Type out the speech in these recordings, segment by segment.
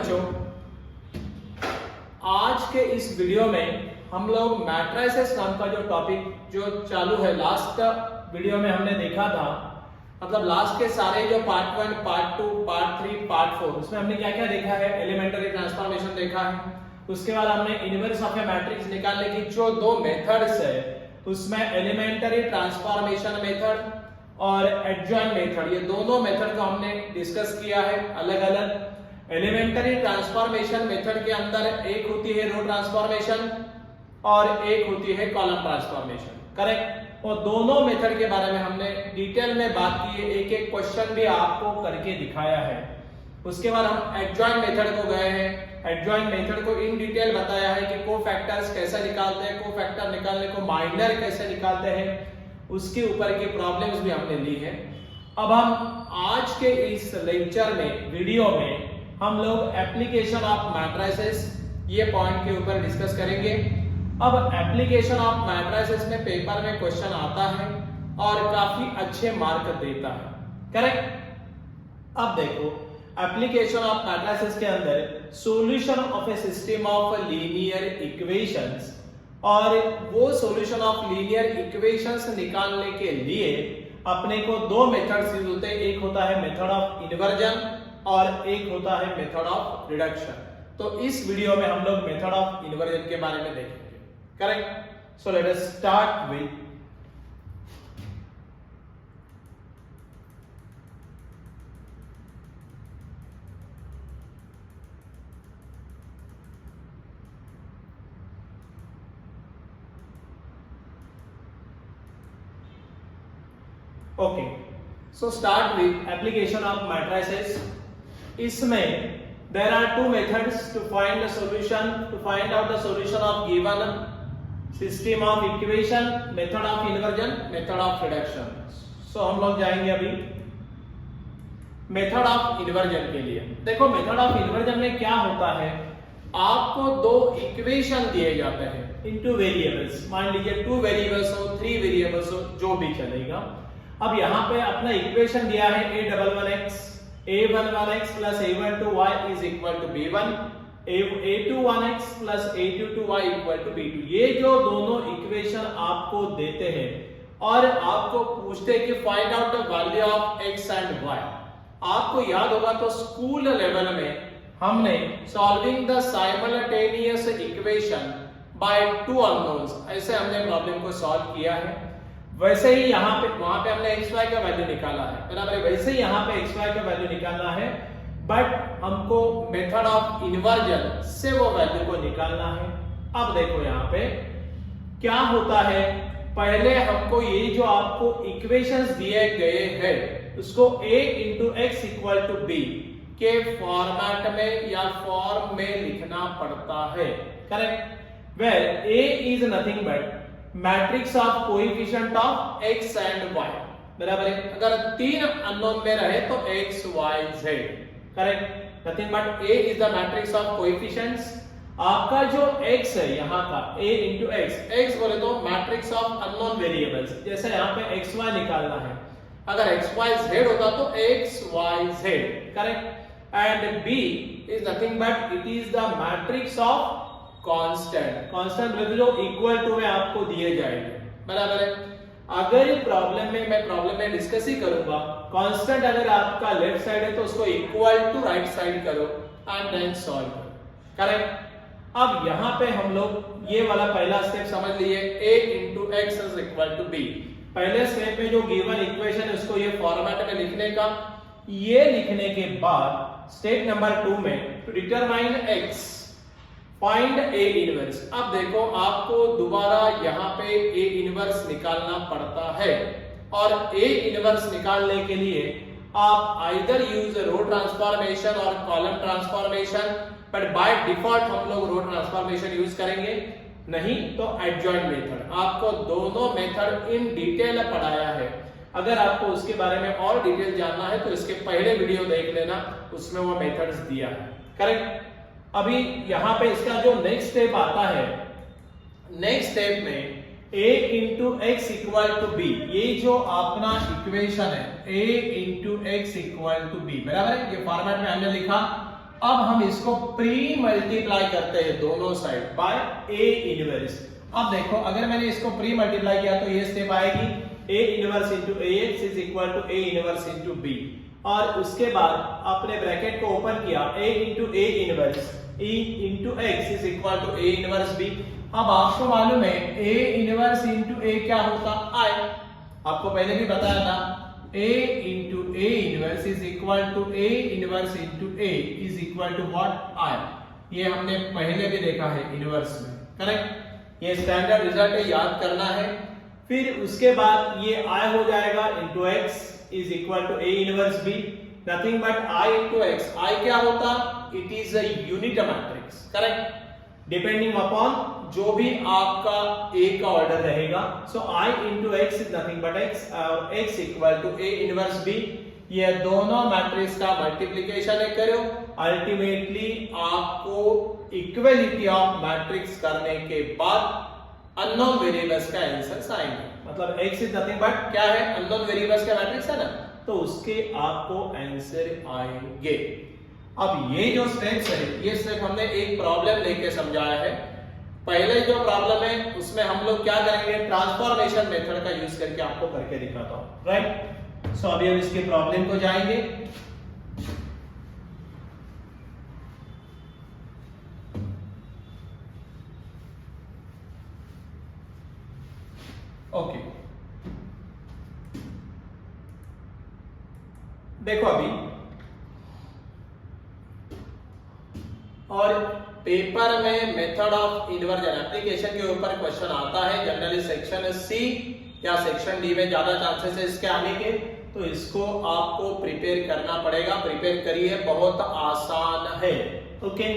बच्चों, आज के इस वीडियो में हम लोग मैट्रिसेस नाम का जो टॉपिक जो चालू है, लास्ट वीडियो में हमने देखा था, मतलब लास्ट के सारे जो पार्ट 1, पार्ट 2, पार्ट 3, पार्ट 4, उसमें हमने क्या क्या देखा है, एलिमेंट्री ट्रांसफॉर्मेशन देखा है। उसके बाद हमने इनवर्स ऑफ ए मैट्रिक्स निकालने की जो दो मेथड्स है, उसमें एलिमेंट्री ट्रांसफॉर्मेशन मेथड और एडजॉइंट मेथड, ये दोनों मेथड को हमने डिस्कस किया है अलग अलग। एलिमेंट्री ट्रांसफॉर्मेशन मेथड के अंदर एक होती है रो ट्रांसफॉर्मेशन और एक होती है कॉलम ट्रांसफॉर्मेशन, करेक्ट। और दोनों मेथड के बारे में हमने डिटेल में बात की है, एक एक क्वेश्चन भी आपको करके दिखाया है। उसके बाद हम एडजॉइंट मेथड को गए हैं। एडजॉइंट मेथड को इन डिटेल बताया है कि कोफैक्टर्स कैसे निकालते हैं, कोफैक्टर निकालने को माइनर कैसे निकालते हैं, उसके ऊपर की प्रॉब्लम्स भी हमने ली है। अब हम आज के इस लेक्चर में, वीडियो में, हम लोग एप्लीकेशन ऑफ मैट्रिसेस ये पॉइंट के ऊपर डिस्कस करेंगे। अब एप्लीकेशन ऑफ मैट्रिसेस में पेपर में क्वेश्चन आता है और काफी अच्छे मार्क देता है, करेक्ट। अब देखो, एप्लीकेशन ऑफ मैट्रिसेस के अंदर solution of A system of linear equations, और वो सॉल्यूशन ऑफ लीनियर इक्वेशंस निकालने के लिए अपने को दो मेथड्स यूज होते हैं। एक होता है मेथड ऑफ इन्वर्जन और एक होता है मेथड ऑफ रिडक्शन। तो इस वीडियो में हम लोग मेथड ऑफ इन्वर्जन के बारे में देखेंगे, correct. So let us start with okay. So start with application of matrices. इसमें there are two methods to find the solution, to find out the solution of given system of equation, method of inversion, method of reduction. So हम लोग जाएंगे अभी method of inversion के लिए। देखो, method of inversion में क्या होता है, आपको दो इक्वेशन दिए जाते हैं इनटू वेरिएबल्स। मान लीजिए 2 वेरिएबल्स हो, 3 वेरिएबल्स हो, जो भी चलेगा। अब यहाँ पे अपना इक्वेशन दिया है a11x a11x plus a12y is equal to b1, a21x plus a22y equal to b2। ये जो दोनों इक्वेशन आपको देते हैं और आपको पूछते हैं कि find out the value of x and y। आपको याद होगा तो स्कूल लेवल में हमने solving the simultaneous equation by two unknowns, ऐसे हमने प्रॉब्लम को सॉल्व किया है। वैसे ही यहाँ पे, वहां पे हमने xy का वैल्यू निकाला है, बराबर है। वैसे ही यहाँ पे xy का वैल्यू निकालना है, बट हमको मेथड ऑफ इन्वर्जन से वो वैल्यू को निकालना है। अब देखो यहाँ पे क्या होता है, पहले हमको ये जो आपको इक्वेशंस दिए गए हैं उसको a into x equal to b के फॉर्मेट में या फॉर्म में लिखना पड़ता है, correct. Where a is nothing but matrix of coefficient of x and y, बराबर है। अगर तीन अननोन में रहे तो x y z, correct. Nothing but a is the matrix of coefficients. आपका जो x है यहाँ का a इंटू x बोले तो मैट्रिक्स ऑफ अननोन वेरिएबल्स, जैसे यहाँ पे x y निकालना है, अगर x y z होता तो x y z, correct. And b is nothing but it is the matrix of constant. Constant जो इक्वल टू में आपको दिए जाएंगे, बराबर है। अगर प्रॉब्लम में, मैं प्रॉब्लम में डिस्कस ही करूंगा, कांस्टेंट अगर आपका लेफ्ट साइड है तो उसको इक्वल टू राइट साइड करो एंड देन सॉल्व करो, करेक्ट। अब यहाँ पे हम लोग ये वाला पहला स्टेप समझ लिए, a into X is equal to b। पहले स्टेप में जो गिवन इक्वेशन है उसको ये फॉर्मेट में लिखने का। ये लिखने के बाद स्टेप नंबर 2 में to determine x find a inverse. अब देखो, आपको दोबारा यहाँ पे a इनवर्स निकालना पड़ता है, और a इनवर्स निकालने के लिए आप आइदर यूज रो ट्रांसफॉर्मेशन और column transformation, but by default हम लोग रो ट्रांसफॉर्मेशन यूज करेंगे, नहीं तो एडजॉइंट मेथड। आपको दोनों मेथड इन डिटेल पढ़ाया है। अगर आपको उसके बारे में और डिटेल जानना है तो इसके पहले वीडियो देख लेना, उसमें वो मेथड्स दिया है, करेक्ट। अभी यहाँ पे इसका जो नेक्स्ट स्टेप आता है, नेक्स्ट स्टेप में a into x equal to B, ये जो अपना इक्वेशन है a into x equal to B, बराबर है। ये फॉर्मेट में हमने लिखा अब हम इसको प्री मल्टीप्लाई करते हैं दोनों साइड बाय ए इनवर्स। अब देखो अगर मैंने इसको प्री मल्टीप्लाई किया तो ये स्टेप आएगी A inverse into A X is equal to A inverse into B, और उसके बाद अपने ब्रैकेट को ओपन किया a into A inverse e into X is equal to A inverse B. अब आपको मालूम है a इनवर्स इंटू ए क्या होता I, आपको पहले भी बताया था a into A inverse is equal to A inverse into A is equal to what I। ये हमने पहले भी देखा है इनवर्स में, करेक्ट। ये स्टैंडर्ड रिजल्ट है, याद करना है। फिर उसके बाद ये I हो जाएगा into X is equal to A inverse B, nothing but I into X. I क्या होता, it is a unit matrix, correct, depending upon जो भी आपका A का ऑर्डर रहेगा। So I into X is nothing but X और x equal to A inverse B. ये दोनों मैट्रिक्स का मल्टीप्लिकेशन है करो, अल्टीमेटली आपको इक्वलिटी ऑफ मैट्रिक्स करने के बाद अननोन वेरिएबल्स का आंसर आएंगे। मतलब x इज नथिंग बट क्या है, अननोन वेरिएबल्स का मैट्रिक्स है ना, तो उसके आपको आंसर आएंगे। अब ये जो स्टेप्स है, ये स्टेप हमने एक प्रॉब्लम लेके समझाया है। पहले जो प्रॉब्लम है उसमें हम लोग क्या करेंगे, ट्रांसफॉर्मेशन मेथड का यूज करके आपको करके दिखाता हूं, राइट। सो अभी हम इसके प्रॉब्लम को जाएंगे। ओके, देखो अभी, और पेपर में मेथड ऑफ इन्वर्जन एप्लीकेशन के ऊपर क्वेश्चन आता है। जनरली सेक्शन सी या सेक्शन डी में ज्यादा चांसेस है इसके आने के, तो इसको आपको प्रिपेयर करना पड़ेगा। प्रिपेयर करिए, बहुत आसान है। Okay,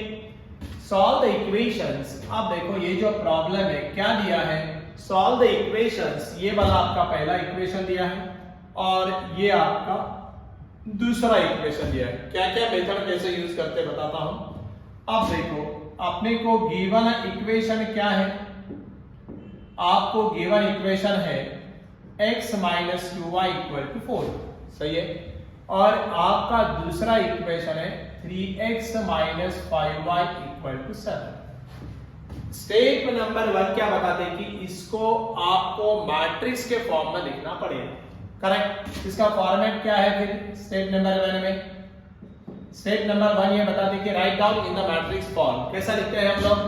solve the equations. अब देखो ये जो प्रॉब्लम है क्या दिया है, सॉल्व द इक्वेशंस। ये वाला आपका पहला इक्वेशन दिया है और ये आपका दूसरा इक्वेशन दिया है। क्या क्या मेथड कैसे यूज करते बताता हूं। अब देखो अपने को गिवन इक्वेशन क्या है, आपको गिवन इक्वेशन है x minus 2y equal to 4, सही है। और आपका दूसरा इक्वेशन है 3x minus 5y equal to 7। Step number 1 क्या बताते हैं कि इसको आपको मैट्रिक्स के फॉर्म में लिखना पड़ेगा, करेक्ट। इसका फॉर्मेट क्या है फिर स्टेप नंबर 1 में, स्टेप नंबर 1 ये बताते हैं कि write down in the matrix form. कैसा लिखते हैं हम लोग,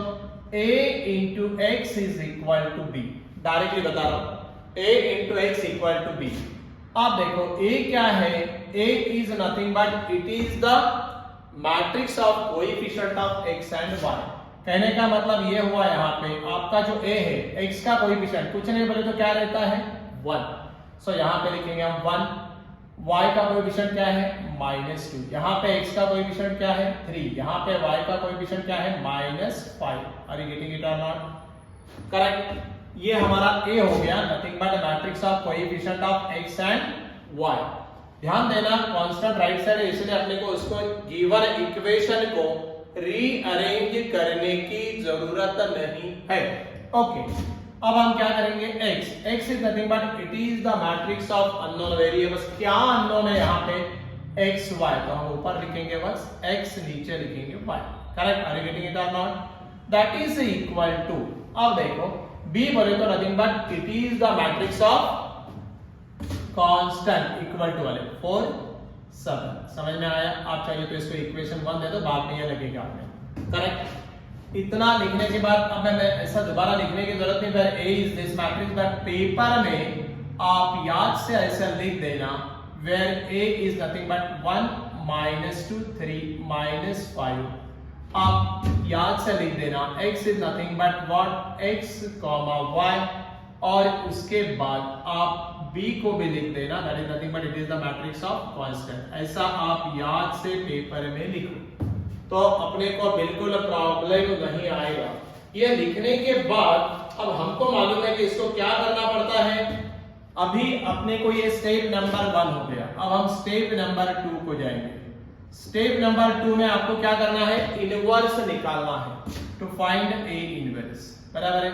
a into X is equal to B. Directly बता रहा हूं, a into x equal to B. अब देखो a क्या है, a is nothing but it is the matrix of coefficient of x and y। कहने का मतलब ये हुआ यहाँ पे आपका जो a है, x का कोएफिशिएंट कुछ नहीं बोले तो क्या रहता है 1। सो यहाँ पे लिखेंगे हम 1। y का कोएफिशिएंट क्या है -2। यहाँ पे x का कोएफिशिएंट क्या है 3। यहाँ पे y का कोएफिशिएंट क्या है -5। Are you getting it or not, correct. ये हमारा a हो गया, nothing but matrix of coefficient of x and y। ध्यान देना कांस्टेंट राइट साइड है, इसलिए अपने को उसको गिवन इक्वेशन को रीअरेंज करने की जरूरत नहीं है। ओके, अब हम क्या करेंगे, x is nothing but it is the matrix of unknown variables. क्या अननोन है यहाँ पे, x y, तो हम ऊपर लिखेंगे बस x, नीचे लिखेंगे y, correct. Are you getting it or not, that is equal to. अब देखो b बोले तो nothing but it is the matrix of constant equal to वाले 4 7। समझ में आया। आप चाहिए तो इसको इक्वेशन 1 दे दो, बाद में ये लगेगा आपने, करेक्ट। इतना लिखने के बाद अब मैं ऐसा दोबारा लिखने की जरूरत नहीं, फिर a is this matrix. But paper में आप याद से ऐसा लिख देना where a is nothing but 1 -2 3 -5। आप याद से लिख देना x is nothing but what, x, y, और उसके बाद आप b को भी लिख देना, that is nothing but it is the matrix of constant। ऐसा आप याद से पेपर में लिखो तो अपने को बिल्कुल प्रॉब्लम नहीं आएगा। ये लिखने के बाद अब हमको मालूम है कि इसको क्या करना पड़ता है। अभी अपने को ये स्टेप नंबर 1 हो गया, अब हम स्टेप नंबर 2 को जाएंगे। स्टेप नंबर 2 में आपको क्या करना है, इनवर्स निकालना है, टू फाइंड a इनवर्स, बराबर है।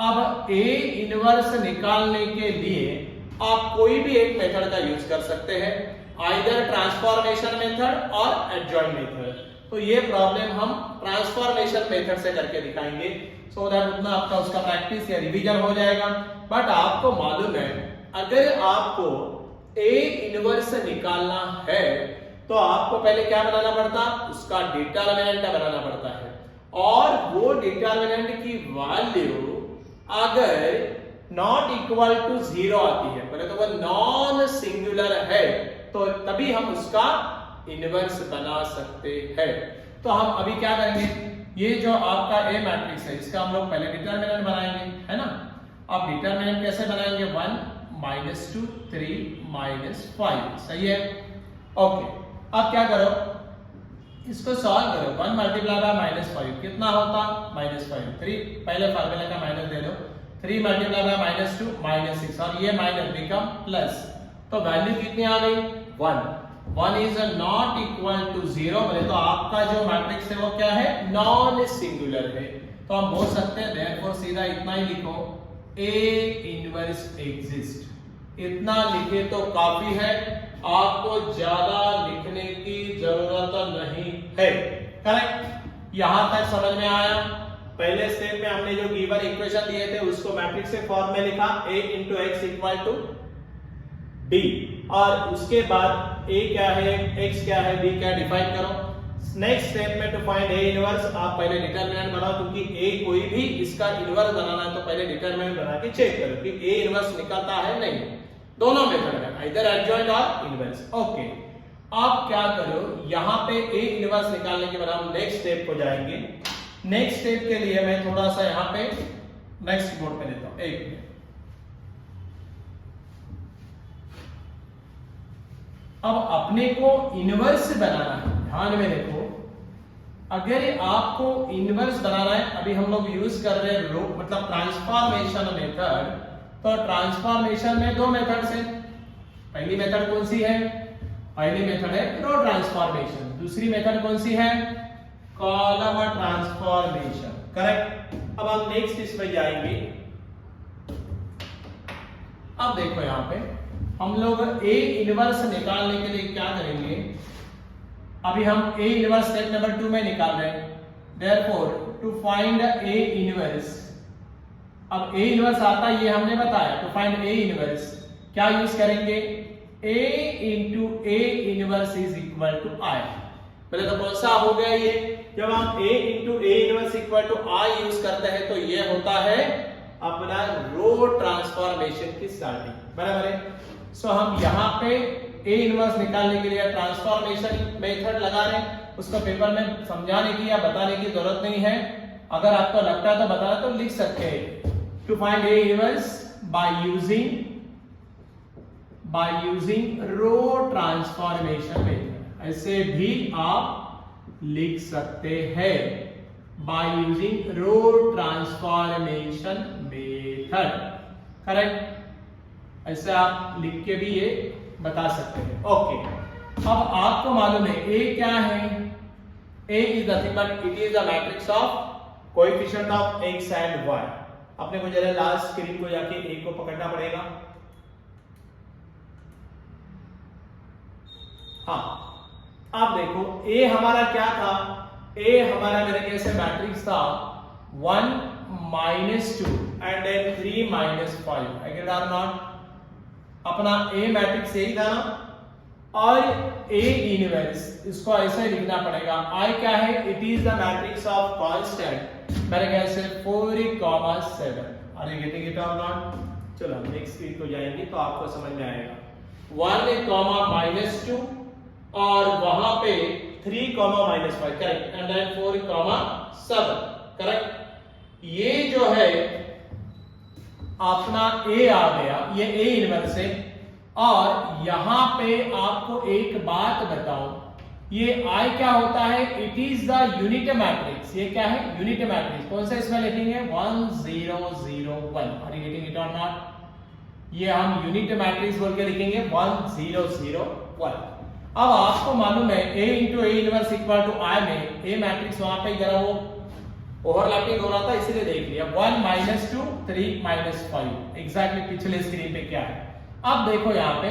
अब a इनवर्स निकालने के लिए आप कोई भी एक मेथड का यूज कर सकते हैं, आइदर ट्रांसफॉर्मेशन मेथड और एडजॉइंट मेथड। तो ये प्रॉब्लम हम ट्रांसफॉर्मेशन मेथड से करके दिखाएंगे, सो दैट उतना आपका उसका प्रैक्टिस या रिवीजन हो जाएगा। बट आपको मालूम है, अगर आपको A इनवर्स निकालना है तो आपको पहले क्या बनाना पड़ता, उसका डिटरमिनेंट बनाना पड़ता है, और वो डिटरमिनेंट की वैल्यू अगर नॉट इक्वल टू 0 आती है, पहले तो वो नॉन सिंगुलर है, तो तभी हम उसका इनवर्स बना सकते हैं। तो हम अभी क्या करेंगे, ये जो आपका A मैट्रिक्स है इसका हम लोग पहले डिटरमिनेंट बनाएंगे, है ना। अब डिटरमिनेंट कैसे बनाएंगे, 1 -2 3 -5, सही है। ओके, अब क्या करो, इसको सॉल्व करो। 1 मल्टीप्लाई बाय -5 कितना होता, -5। 3 पहले फार्मूला का माइनस दे दो, 3 मल्टीप्लाई बाय -2 -6, और ये माइनस बिकम प्लस, तो वैल्यू कितनी आ गई, 1। 1 इज नॉट इक्वल टू 0, बोले तो आपका जो मैट्रिक्स है वो क्या है, नॉन सिंगुलर है। तो हम बोल सकते हैं देयरफॉर सीधा इतना ही लिखो, A इनवर्स एग्जिस्ट। इतना लिखे तो काफी है, आपको ज्यादा लिखने की जरूरत नहीं है। करेक्ट, यहां तक समझ में आया। पहले स्टेप में हमने जो गिवन इक्वेशन दिए थे उसको मैट्रिक्स के फॉर्म में लिखा, A into X equal to D, और उसके बाद A क्या है, X क्या है, D क्या, डिफाइन करो। नेक्स्ट स्टेप में टू फाइंड A इनवर्स, आप पहले डिटरमिनेंट बनाओ, क्योंकि A कोई भी इसका इनवर्स बनाना है तो पहले डिटरमिनेंट बना के चेक करो कि A इनवर्स निकलता है नहीं। दोनों मेथड है, आइदर एडजॉइंट और इनवर्स। ओके, आप क्या करो, यहाँ पे A इनवर्स निकालने के बाद हम नेक्स्ट स्टेप को जाएंगे। नेक्स्ट स्टेप के लिए मैं थोड़ा सा यहाँ पे नेक्स्ट बोर्ड पे लेता हूँ, एक मिनट। अब अपने को इनवर्स बनाना है, ध्यान में देखो, अगर आपको इनवर्स बनाना है, अभी हम लोग यूज कर रहे हैं रो मतलब ट्रांसफॉर्मेशन मेथड। तो ट्रांसफॉर्मेशन में दो मेथड्स हैं। पहली मेथड कौन सी है, पहली मेथड है रो ट्रांसफॉर्मेशन, दूसरी मेथड कौन सी है, कॉलम ट्रांसफॉर्मेशन। करेक्ट, अब हम नेक्स्ट इसमें जाएंगे। अब देखो यहाँ पे हम लोग A इनवर्स निकालने के लिए क्या करेंगे, अभी हम A इनवर्स स्टेप नंबर 2 में निकाल रहे हैं। Therefore to find A inverse, अब A इनवर्स आता है ये हमने बताया, टू फाइंड A इनवर्स क्या यूज करेंगे, A into A inverse is equal to I। पहले तो कौन सा हो गया ये, जब हम A into A inverse equal to I use करते हैं तो ये होता है अपना रो ट्रांसफॉर्मेशन की स्टार्टिंग, बराबर है। सो हम यहाँ पे A इनवर्स निकालने के लिए ट्रांसफॉर्मेशन मेथड लगा रहे हैं, उसको पेपर में समझाने की या बताने की जरूरत नहीं है। अगर आपको लगता है तो बताना तो लिख सकते हैं, to find A inverse by using row transformation method, ऐसे भी आप लिख सकते हैं, by using row transformation method. Correct, ऐसे आप लिख के भी ये बता सकते हैं। ओके, अब आपको मालूम है A क्या है, A is nothing but it is the matrix of coefficient of x and y। अपने को जरा लास्ट स्क्रीन को जाके A को पकड़ना पड़ेगा। हाँ, आप देखो A हमारा क्या था, A हमारा मेरे ख्याल से मैट्रिक्स था 1 -2 एंड देन 3 -5, एग्रीड और नॉट। अपना A मैट्रिक्स यही था ना, और A इनवर्स इसको ऐसे लिखना पड़ेगा। I क्या है, it is the matrix of constant, मेरे ख्याल से 4,7। Are you getting it or not? चलो नेक्स्ट स्क्रीन को जाएंगे तो आपको समझ में आएगा। 1, -2 और वहां पे 3, -5, करेक्ट, एंड देन 4, 7, करेक्ट। ये जो है अपना A आ गया, ये A इनवर्स है। और यहां पे आपको एक बात बताओ, ये I क्या होता है, it is the unit matrix. ये क्या है, यूनिट मैट्रिक्स। कौन सा इसमें लिखेंगे, 1 0 0 1। Are you getting it or not? ये हम यूनिट मैट्रिक्स बोल के लिखेंगे 1 0 0 1। अब आपको मालूम है A into A inverse equal to I में A मैट्रिक्स वहां पे जरा वो ओवरलैपिंग हो रहा था इसलिए देख लिया। 1 -2 3 -5 एग्जैक्टली पिछले स्क्रीन पे क्या है। अब देखो यहाँ पे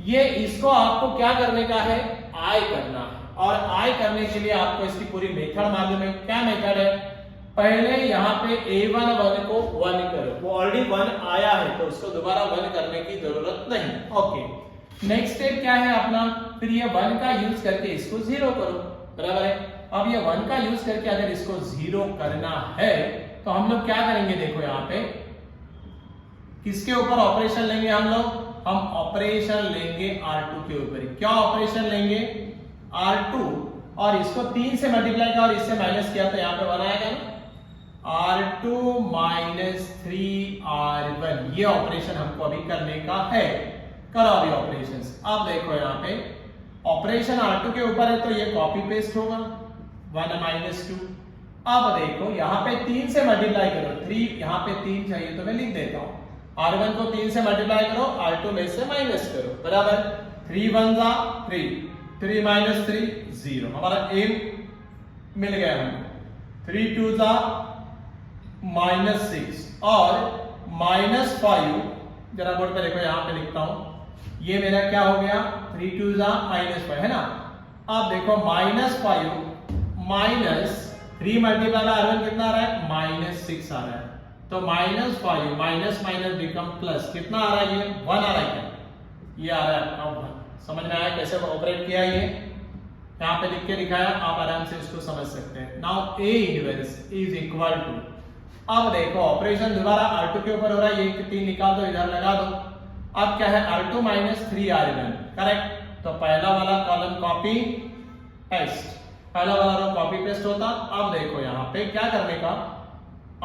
ये इसको आपको क्या करने का है, I करना है। और आई करने के लिए आपको इसकी पूरी मेथड मालूम है। क्या मेथड है? पहले यहाँ पे a1 1 को 1 करो, वो ऑलरेडी 1 आया है तो उसको दोबारा 1 करने की जरूरत नहीं। ओके, नेक्स्ट स्टेप क्या है अपना? फिर ये 1 का यूज करके इसको 0 करो, बराबर है। अब ये 1 का यूज करके अगर इसको 0 करना है तो हम लोग क्या करेंगे? देखो यहाँ पे किसके ऊपर ऑपरेशन लेंगे हम लोग? हम ऑपरेशन लेंगे R2 के ऊपर। क्या ऑपरेशन लेंगे? R2, और इसको 3 से मल्टीप्लाई किया और इससे माइनस किया तो यहाँ पे 1 आएगा ना। R2 माइनस 3R1, ये ऑपरेशन हमको अभी करने का है। करो अभी ऑपरेशंस। अब देखो यहाँ पे ऑपरेशन R2 के ऊपर है तो ये कॉपी पेस्ट होगा 1 माइनस 2। अब देखो यहाँ पे 3 से मल्टीप्लाई करो, 3 यहाँ पे 3 चाहिए तो मैं लिख देता हूँ। R1 को 3 से मल्टीप्लाई करो, R2 में से माइनस करो, बराबर। 3 1 जा 3, 3 माइनस 3 0, हमारा एम मिल गया हमको। 3 2 जा माइनस 6 और माइनस 5, जरा बोर्ड पे देखो, यहाँ पे लिखता हूं, ये मेरा क्या हो गया? 3 2 जा माइनस 5 है ना। अब देखो माइनस 5 माइनस 3 मल्टीप्लाई R1 कितना आ रहा है? माइनस 6 आ रहा है। तो minus 5 minus minus become plus, कितना आ रहा है? ये 1 आ रहा है क्या? ये आ रहा है आपका 1। समझ में आया कैसे ऑपरेट किया? ये यहाँ पे लिख के दिखाया, आप आराम से इसको समझ सकते हैं। Now A inverse is equal to, अब देखो ऑपरेशन दोबारा R2 के ऊपर हो रहा है, ये 3 निकाल दो, इधर लगा दो। अब क्या है? R2 minus 3R1, correct. तो पहला वाला कॉलम कॉपी पेस्ट, पहला वाला रो कॉपी पेस्ट होता। अब देखो यहाँ पे क्या करने का?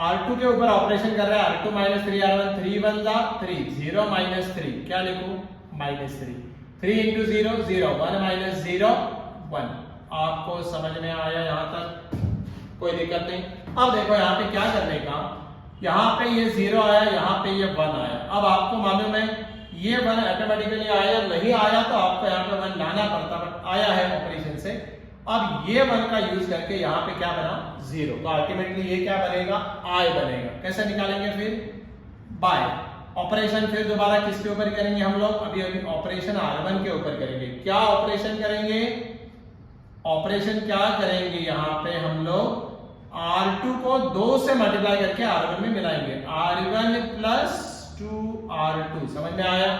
R2 के ऊपर ऑपरेशन कर रहा है, R2 माइनस 3R1, 3 1 जा 3, 0 माइनस 3, क्या लिखूं? Minus 3, 3 into 0 0, 1 minus 0 1। आपको समझ में आया यहाँ तक? कोई दिक्कत नहीं। अब देखो यहाँ पे क्या करने का? यहाँ पे ये 0 आया, यहाँ पे ये 1 आया। अब आपको मालूम है ये 1 ऑटोमेटिकली आया, नहीं आया तो आपको यहाँ पे 1 लाना पड़ता, बट आया है ऑपरेशन से। अब ये 1 का यूज करके यहाँ पे क्या बना? 0। तो अल्टीमेटली ये क्या बनेगा? I बनेगा। कैसे निकालेंगे फिर? Bye operation. फिर दोबारा किसके ऊपर करेंगे हम लोग? अभी ऑपरेशन R1 के ऊपर करेंगे। क्या ऑपरेशन करेंगे? ऑपरेशन क्या करेंगे? यहाँ पे हम लोग R2 को 2 से मल्टीप्लाई करके R1 में मिलाएंगे, R1 प्लस 2R2। समझ में आया?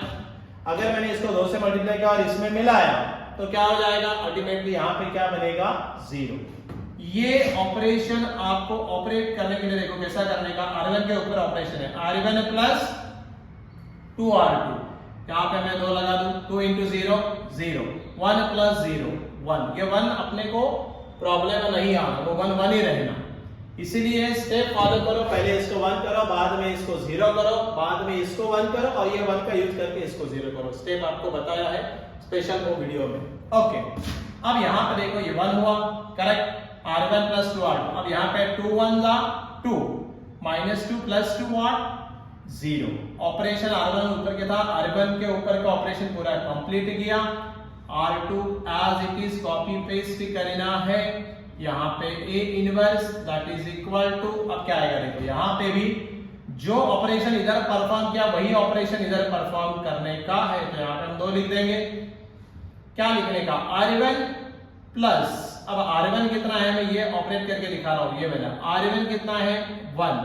अगर मैंने इसको 2 से मल्टीप्लाई किया और इसमें मिलाया तो क्या हो जाएगा? अल्टीमेटली यहाँ पे क्या बनेगा? 0। ये ऑपरेशन आपको ऑपरेट करने के लिए देखो कैसा करने का। R1 के ऊपर ऑपरेशन है, R1 प्लस 2R2, यहाँ पे मैं 2 लगा दूं, 2 इंटू 0 0, 1 प्लस 0 1। ये 1 अपने को प्रॉब्लम नहीं आना, वो 1 1 ही रहना। इसीलिए स्टेप फॉलो करो, पहले इसको 1 करो, बाद में इसको 0 करो, बाद में इसको 1 करो और ये 1 का यूज करके इसको 0 करो। स्टेप आपको बताया है स्पेशल वो वीडियो में। ओके, अब यहाँ पे देखो ये 1 हुआ, करेक्ट। R1 प्लस 2R2, अब यहाँ पे 2 1 जा 2, minus 2 plus 2 what? 0। Operation R1 ऊपर के था, R1 के ऊपर का ऑपरेशन पूरा कंप्लीट किया। R2 as it is copy paste करना है। यहाँ पे A inverse that is equal to, अब क्या आएगा देखो, यहाँ पे भी जो ऑपरेशन इधर परफॉर्म किया वही ऑपरेशन इधर परफॉर्म करने का है। तो यहाँ पे हम 2 लिख देंगे। क्या लिखने का? R1 प्लस, अब R1 कितना है मैं ये ऑपरेट करके दिखा रहा हूं, ये वाला R1 कितना है? 1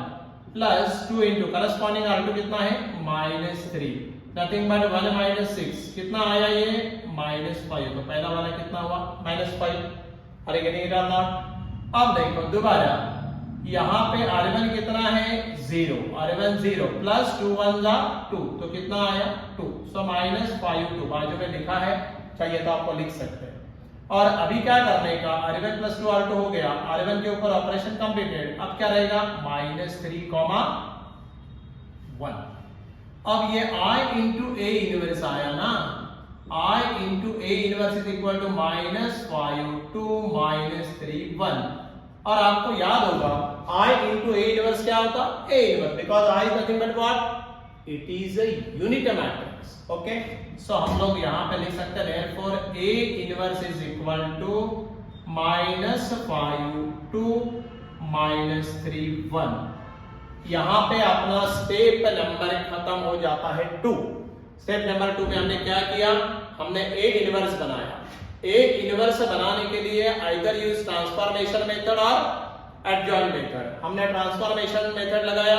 प्लस 2 इंटू करस्पॉन्डिंग R2 कितना है? माइनस 3, नथिंग बट 1 माइनस 6, कितना आया ये? माइनस 5। तो पहला वाला कितना हुआ? माइनस 5। अरे गेटिंग इट और नॉट? अब देखो दोबारा यहाँ पे R1 कितना है? 0, R1 0 प्लस 2 1 जा 2, तो कितना आया? 2। सो माइनस 5 2 बाजू में लिखा है, चाहिए तो आपको लिख सकते हैं। और अभी क्या करने का? R1 प्लस 2R2 हो गया, R1 के ऊपर ऑपरेशन कंप्लीटेड। अब क्या रहेगा? माइनस 3 1। अब ये I इंटू A इनवर्स आया ना, I into A inverse is equal to minus 5 2 minus 3 1। और आपको याद होगा I इंटू A इनवर्स क्या होता? A inverse, because I is nothing but what? It is a unit matrix. Okay, so हम लोग यहाँ पे लिख सकते हैं therefore A inverse is equal to minus 5 2 minus 3 1। यहाँ पे अपना स्टेप नंबर खत्म हो जाता है 2। स्टेप नंबर 2 में हमने क्या किया, हमने ए इनवर्स बनाया। ए इनवर्स बनाने के लिए आइदर यूज ट्रांसफॉर्मेशन मेथड और एडजॉइंट मेथड। हमने ट्रांसफॉर्मेशन मेथड लगाया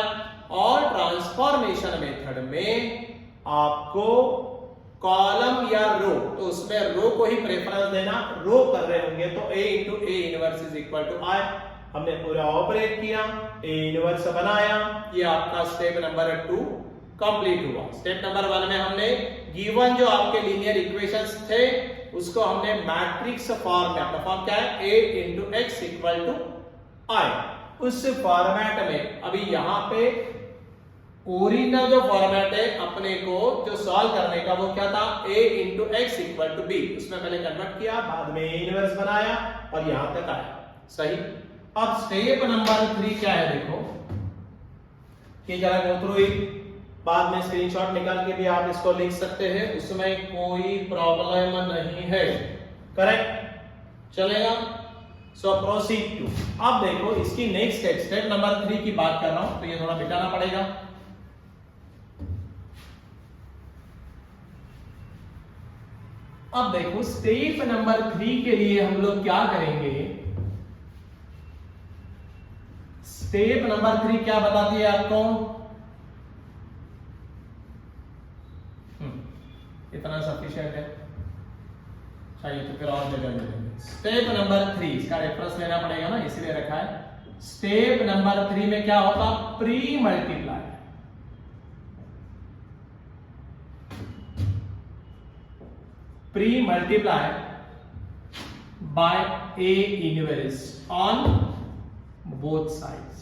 और ट्रांसफॉर्मेशन मेथड में आपको कॉलम या रो, तो उसमें रो को ही प्रेफरेंस देना। रो कर रहे होंगे तो a into A inverse is equal to I. हमने पूरा ऑपरेट किया, ए इनवर्स बनाया। ये आपका स्टेप नंबर 2 कंप्लीट हुआ। स्टेप नंबर 1 में हमने गिवन जो आपके लीनियर इक्वेशंस थे उसको हमने मैट्रिक्स फॉर्म में, अपना फॉर्म क्या है, a into x equal to I, उस फॉर्मेट में। अभी यहाँ पे ओरिजिनल जो फॉर्मेट है अपने को जो सॉल्व करने का वो क्या था, a into x equal to B. उसमें पहले कन्वर्ट किया, बाद में इनवर्स बनाया और यहां तक आया। सही। अब स्टेप नंबर 3 क्या है देखो, कि जरा गो थ्रू इट, बाद में स्क्रीनशॉट निकाल के भी आप इसको लिख सकते हैं, उसमें कोई प्रॉब्लम नहीं है। करेक्ट, चलेगा। सो प्रोसीड टू। अब देखो इसकी नेक्स्ट स्टेप, स्टेप नंबर 3 की बात कर रहा हूं, तो ये थोड़ा मिटाना पड़ेगा। अब देखो स्टेप नंबर 3 के लिए हम लोग क्या करेंगे। स्टेप नंबर 3 क्या बताती है आपको, इतना सफिशिएंट है, चाहिए तो फिर और जगह ले लेंगे। स्टेप नंबर 3 इसका रेफरेंस लेना पड़ेगा ना, इसलिए रखा है। स्टेप नंबर 3 में क्या होता, pre multiply. Pre multiply bye A inverse on both sides.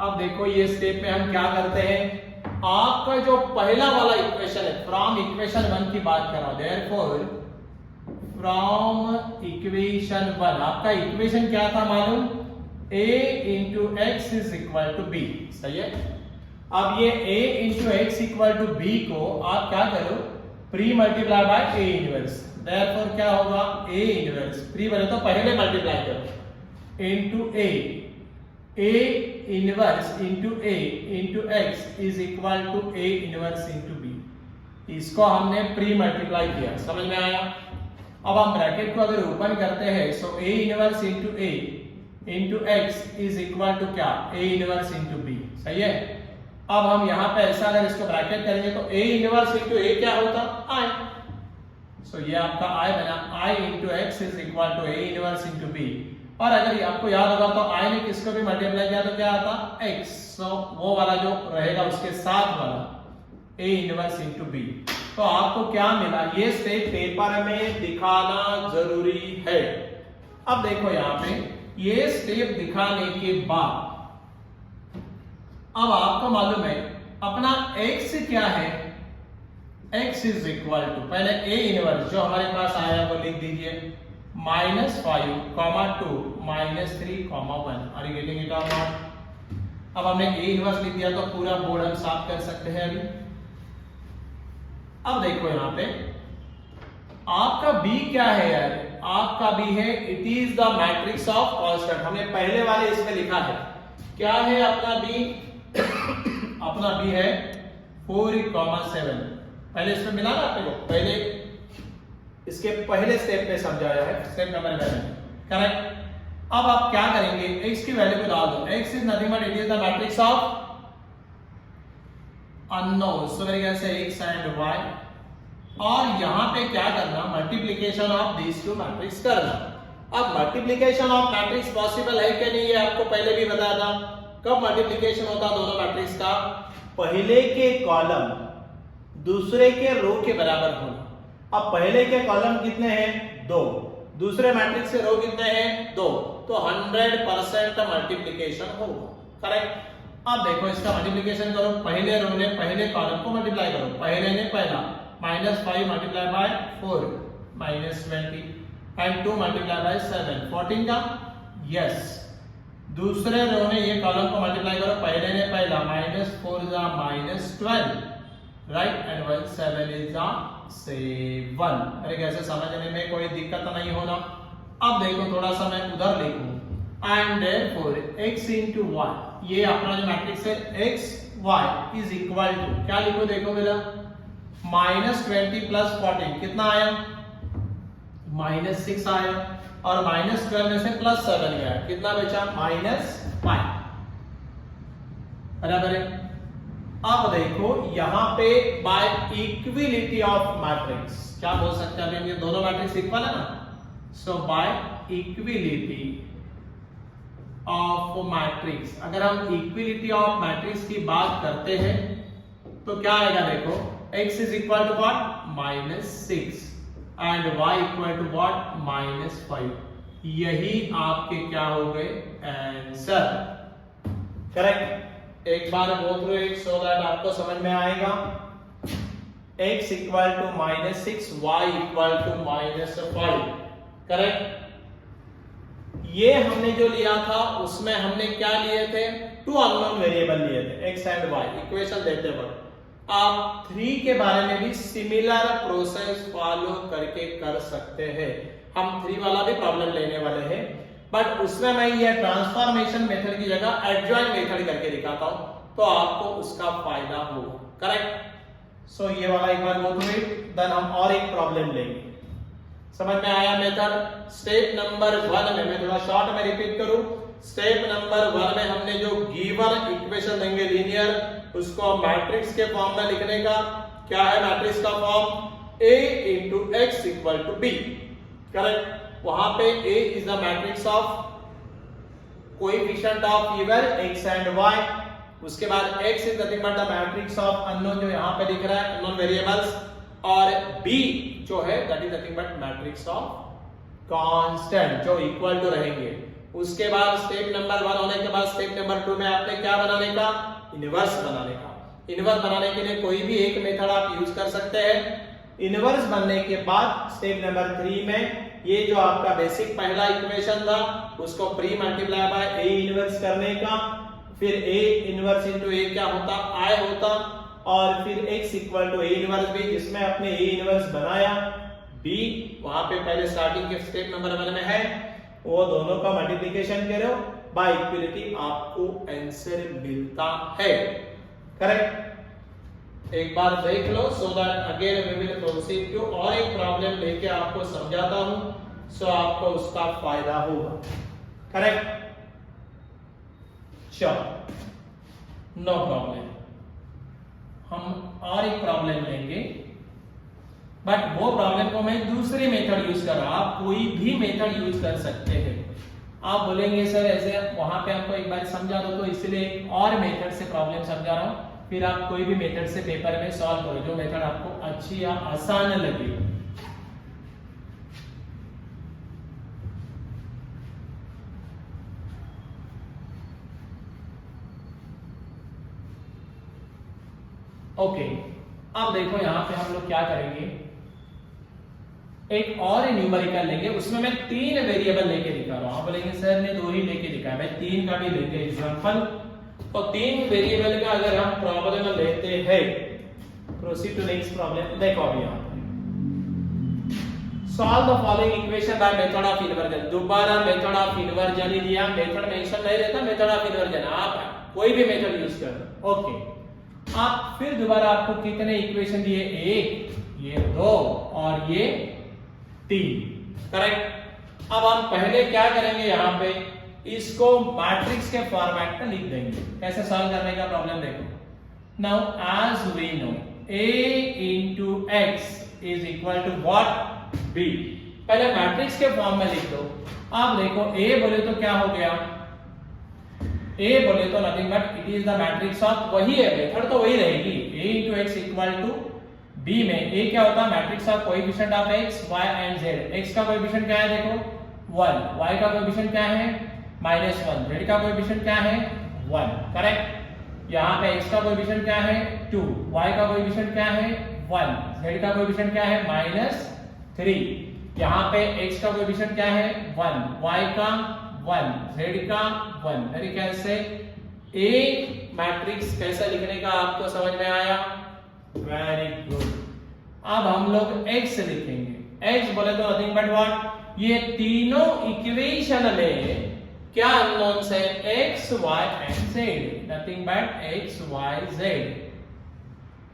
अब देखो ये स्टेप में हम क्या करते हैं, आपका जो पहला वाला इक्वेशन है, फ्रॉम इक्वेशन 1 की बात कर रहा हूं, देयरफॉर फ्रॉम इक्वेशन 1 आपका इक्वेशन क्या था मालूम, a into X is equal to B. सही है। अब ये a into x equal to B को आप क्या करो, pre multiply by a inverse. Therefore क्या होगा, a इनवर्स, प्री बने तो पहले मल्टीप्लाई करो, into a inverse into a into X is equal to a inverse into b। इसको हमने प्री मल्टीप्लाई किया, समझ में आया। अब हम ब्रैकेट को अगर ओपन करते हैं, so a inverse into a into X is equal to क्या, a इनवर्स इंटू b। सही है। अब हम यहां पे ऐसा अगर इसको ब्रैकेट करेंगे तो a इनवर्स इंटू a क्या होता, i। सो ये आपका i बना, i into X is equal to a inverse into b। और अगर ये आपको याद होगा तो i ने किसको भी मल्टीप्लाई किया तो क्या आता, x। सो वो वाला जो रहेगा उसके साथ वाला a इनवर्स इंटू b। तो आपको क्या मिला, ये स्टेप पेपर में दिखाना जरूरी है। अब देखो यहाँ पे ये स्टेप दिखाने के बाद अब आपको मालूम है अपना x क्या है, x इज इक्वल टू, पहले a इनवर्स जो हमारे पास आया वो लिख दीजिए, -5, 2, -3, 1। Are you getting it or not. अब हमने a इनवर्स लिख दिया तो पूरा बोर्ड हम साफ कर सकते हैं अभी। अब देखो यहां पे आपका b क्या है यार, आपका b है, it is the matrix of constant. हमने पहले वाले इसमें लिखा है, क्या है अपना b, अपना b है 4,7। पहले इसमें मिला ना आपको, पहले इसके पहले स्टेप में समझाया है, स्टेप नंबर 11। करेक्ट। अब आप क्या करेंगे, x की वैल्यू को डाल दो, x is nothing but it is the matrix of unknown, so मेरे ख्याल से x एंड y। और यहां पे क्या करना, multiplication of these two matrix करना। अब मल्टीप्लिकेशन ऑफ मैट्रिक्स पॉसिबल है कि नहीं, ये आपको पहले भी बताया था। कब मल्टीप्लिकेशन होता दोनों मैट्रिक्स का, पहले के कॉलम दूसरे के रो के बराबर होना। अब पहले के कॉलम कितने हैं, 2, दूसरे मैट्रिक्स के रो कितने हैं, 2, तो 100% मल्टीप्लिकेशन होगा। करेक्ट। अब देखो इसका मल्टीप्लिकेशन करो, पहले रो ने पहले कॉलम को मल्टीप्लाई करो, पहले ने पहला, -5 multiply by 4 -20 and 2 multiply bye 7 14 का। यस, दूसरे रो ने ये कॉलम को मल्टीप्लाई करो, पहले ने पहला, -4 -12 राइट एंड 7 इज 7। अरे कैसे समझने में कोई दिक्कत नहीं होना। अब देखो थोड़ा सा मैं उधर लिखूं, and therefore x into y, ये अपना जो मैट्रिक्स है x y is equal to क्या लिखो देखो मेरा -20 प्लस 14 कितना आया -6 आया और -12 में से +7 गया कितना बचा -5 बराबर है। अब देखो यहां पे बाय इक्विलिटी ऑफ मैट्रिक्स क्या बोल सकते हैं ये दोनों मैट्रिक्स इक्वल है ना सो बाय इक्विलिटी ऑफ मैट्रिक्स अगर हम इक्विलिटी ऑफ मैट्रिक्स की बात करते हैं तो क्या आएगा देखो x is equal to what -6 and y equal to what -5 यही आपके क्या हो गए आंसर करेक्ट। एक बार go through it so that आपको समझ में आएगा x equal to -6 y equal to -5 correct. ये हमने जो लिया था उसमें हमने क्या लिए थे टू अननोन वेरिएबल लिए थे x एंड y इक्वेशन देते वक्त। आप 3 के बारे में भी सिमिलर प्रोसेस फॉलो करके कर सकते हैं। हम 3 वाला भी प्रॉब्लम लेने वाले हैं बट उसमें मैं ये ट्रांसफॉर्मेशन मेथड की जगह एडजॉइन मेथड करके दिखाता हूं तो आपको उसका फायदा होगा करेक्ट। सो ये वाला एक बार गो थ्रू इट देन हम और एक प्रॉब्लम लेंगे। समझ में आया मेथड। स्टेप नंबर 1 में मैं थोड़ा शॉर्ट में रिपीट करूं। स्टेप नंबर 1 में हमने जो गिवन इक्वेशन देंगे लीनियर उसको मैट्रिक्स के फॉर्म में लिखने का क्या है मैट्रिक्स का form a into x equal to b correct. वहां पे a is the matrix of coefficient of either x and y। उसके बाद x is nothing but the matrix of unknown जो यहां पे दिख रहा है अननोन वेरिएबल्स और b जो है that is nothing but matrix of constant जो इक्वल टू रहेंगे। उसके बाद स्टेप नंबर 1 होने के बाद स्टेप नंबर 2 में आपने क्या बनाने का इनवर्स बनाने का। इनवर्स बनाने के लिए कोई भी एक मेथड आप यूज कर सकते हैं। इनवर्स बनने के बाद स्टेप नंबर 3 में ये जो आपका बेसिक पहला इक्वेशन था उसको pre multiply by a inverse करने का फिर a इनवर्स इनटू a क्या होता i होता और फिर x equal to a inverse भी जिसमें आपने a इनवर्स बनाया b वहां पे पहले स्टार्टिंग के स्टेप नंबर 1 में है वो दोनों का मल्टीप्लिकेशन करो बाय इक्विलिटी आपको आंसर मिलता है करेक्ट। एक बार देख लो so that again we will proceed to और एक प्रॉब्लम लेके आपको समझाता हूं सो आपको उसका फायदा होगा करेक्ट। चलो नो प्रॉब्लम हम और एक प्रॉब्लम लेंगे बट वो प्रॉब्लम को मैं दूसरी मेथड यूज कर रहा हूं। आप कोई भी मेथड यूज कर सकते हैं। आप बोलेंगे सर ऐसे वहां पे हमको एक बार समझा दो तो इसलिए एक और मेथड से प्रॉब्लम समझा रहा हूं फिर आप कोई भी मेथड से पेपर में सॉल्व करो जो मेथड आपको अच्छी या आसान लगे। ओके अब देखो यहां पे हम लोग क्या करेंगे एक और न्यूमेरिकल लेंगे उसमें मैं 3 वेरिएबल लेके दिखा रहा हूं। आप बोलेंगे सर ने 2 ही लेके दिखाया मैं 3 का भी लेंगे एग्जांपल। तो 3 वेरिएबल का अगर हम प्रॉब्लम लेते हैं प्रोसीड टू नेक्स्ट प्रॉब्लम। देखो अभी यहां solve the following equation by method of inversion. दोबारा मेथड ऑफ इन्वर्जन ही दिया मेथड मेंशन नहीं रहता मेथड ऑफ इन्वर्जन आप कोई भी मेथड यूज कर ओके। आप फिर दोबारा आपको कितने इक्वेशन दिए 1 ये 2 और ये 3 करेक्ट। अब हम पहले क्या करेंगे यहां पे इसको मैट्रिक्स के फॉर्मेट में लिख देंगे। कैसे सॉल्व करने का प्रॉब्लम देखो। Now as we know a into x is equal to what b। पहले मैट्रिक्स के फॉर्म में लिख दो। अब देखो a बोले तो क्या हो गया a बोले तो nothing but it is the matrix of वही है मेथड तो वही रहेगी a into x equal to b में a क्या होता है matrix of coefficient of x y and z। x का कोएफिशिएंट क्या है देखो 1 y का कोएफिशिएंट क्या है -1 z का कोएफिशिएंट क्या है 1 करेक्ट। यहां पे x का कोएफिशिएंट क्या है 2 y का कोएफिशिएंट क्या है 1 z का कोएफिशिएंट क्या है -3। यहां पे x का कोएफिशिएंट क्या है 1 y का 1 z का 1। मेरे ख्याल से a मैट्रिक्स कैसे लिखने का आपको समझ में आया वेरी गुड। अब हम लोग x लिखेंगे। x बोले तो नथिंग बट व्हाट ये तीनों इक्वेशन में क्या अननोन्स है x y and z। Nothing but X Y Z.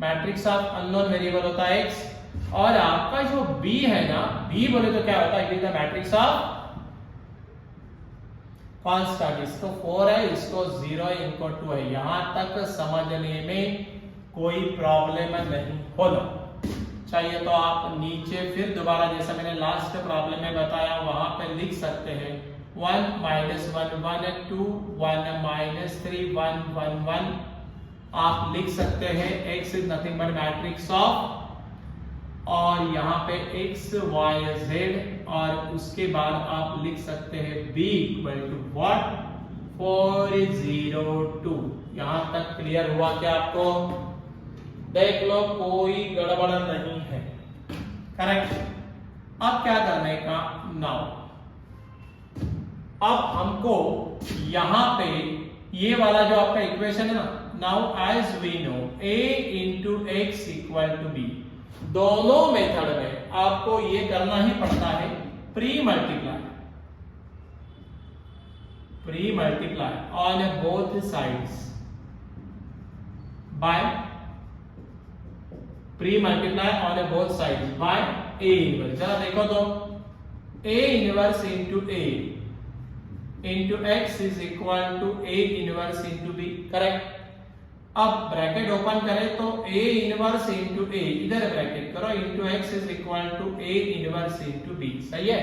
Matrix of unknown variable होता है x, और आपका जो b है ना, b बोले तो क्या होता है, it is the matrix of constant. इसको 4 है, इसको 0 है, इनको 2 है। यहां तक समझने में कोई प्रॉब्लम नहीं होना चाहिए। तो आप नीचे फिर दोबारा जैसा मैंने लास्ट प्रॉब्लम में बताया वहां पे लिख सकते हैं 1 -1 1 2 1 -3 1 1 1। आप लिख सकते हैं x is nothing but matrix of, और यहाँ पे x y z, और उसके बाद आप लिख सकते हैं b इक्वल टू व्हाट 4 0 2। यहां तक क्लियर हुआ क्या आपको? देख लो कोई गड़बड़ नहीं है, करेक्ट। अब क्या करने का, नाउ अब हमको यहां पे ये वाला जो आपका इक्वेशन है ना, now as we know a into x equal to b, दोनों मेथड में आपको ये करना ही पड़ता है pre multiply on both sides by pre multiply on both sides by a inverse. जरा देखो तो a inverse into a into X is equal to a inverse into b, correct. अब ब्रैकेट ओपन करें तो a इनवर्स इंटू a, इधर bracket करो, into X is equal to a inverse into b, सही है।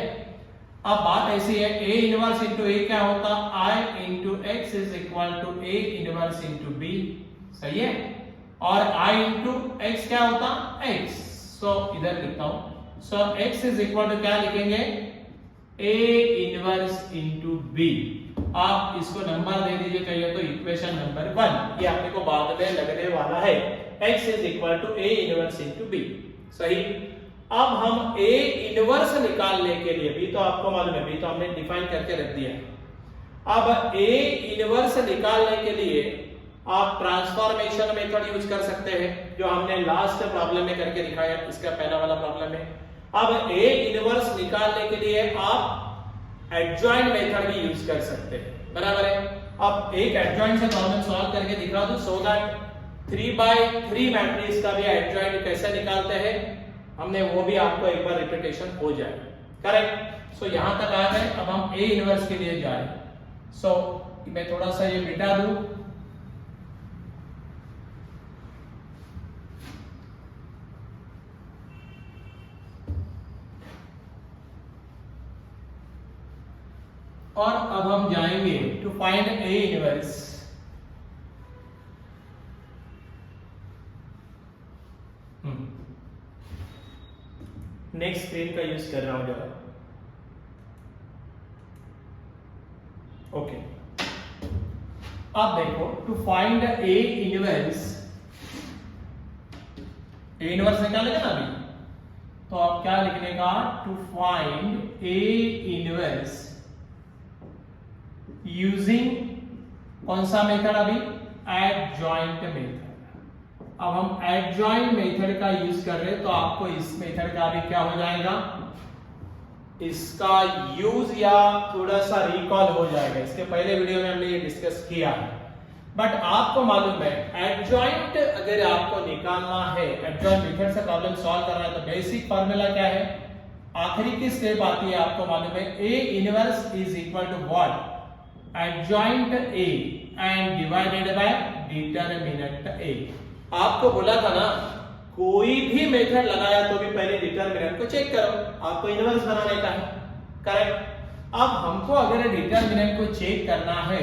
अब बात ऐसी है, a इनवर्स इंटू a क्या होता, i into X is equal to a inverse into b, सही है। और i इंटू एक्स क्या होता, x। सो इधर लिखता हूं, सो x इज इक्वल टू क्या लिखेंगे, a इनवर्स इंटू b। आप इसको नंबर दे दीजिए कहिए तो इक्वेशन नंबर 1, ये आपने को बाद में लगने वाला है, x is equal to a inverse into b, सही। अब हम a इनवर्स निकालने के लिए, b तो आपको मालूम है, b तो हमने डिफाइन करके रख दिया। अब a इनवर्स निकालने के लिए आप ट्रांसफॉर्मेशन मेथड यूज कर सकते हैं, जो हमने लास्ट प्रॉब्लम में करके दिखाया, इसका पहला वाला प्रॉब्लम है। अब a इनवर्स निकालने के लिए आप एडजॉइंट मेथड भी यूज कर सकते हैं, बराबर है। अब एक एडजॉइंट से प्रॉब्लम सॉल्व करके दिखा दो, सो दैट 3/3 मैट्रिक्स का भी एडजॉइंट कैसे निकालते हैं हमने वो भी आपको एक बार रिपीटेशन हो जाए, करेक्ट। सो यहां तक आ गए, अब हम a इनवर्स के लिए जा रहे हैं। सो मैं थोड़ा सा ये मिटा दूं, और अब हम जाएंगे to find a inverse. Next screen का यूज कर रहा हूं जरा, ओके। अब देखो to find a inverse, a inverse निकालेगा ना अभी, तो आप क्या लिखने का, to find a inverse using कौन सा मेथड, अभी एडजॉइंट मेथड। अब हम एडजॉइंट मेथड का यूज कर रहे हैं, तो आपको इस मेथड का भी क्या हो जाएगा, इसका यूज या थोड़ा सा रिकॉल हो जाएगा। इसके पहले वीडियो में हमने ये डिस्कस किया है, बट आपको मालूम है एडजॉइंट अगर आपको निकालना है, एडजॉइंट मेथड से प्रॉब्लम सॉल्व करना है, तो बेसिक फार्मूला क्या है, आखिरी की स्टेप आती है, आपको मालूम है a inverse is equal to what, adjoint a and divided by determinant a। आपको बोला था ना, कोई भी मेथड लगाया तो भी पहले डिटरमिनेंट को चेक करो, आपको इनवर्स बनाने का है, करेक्ट। अब हमको अगर डिटरमिनेंट को चेक करना है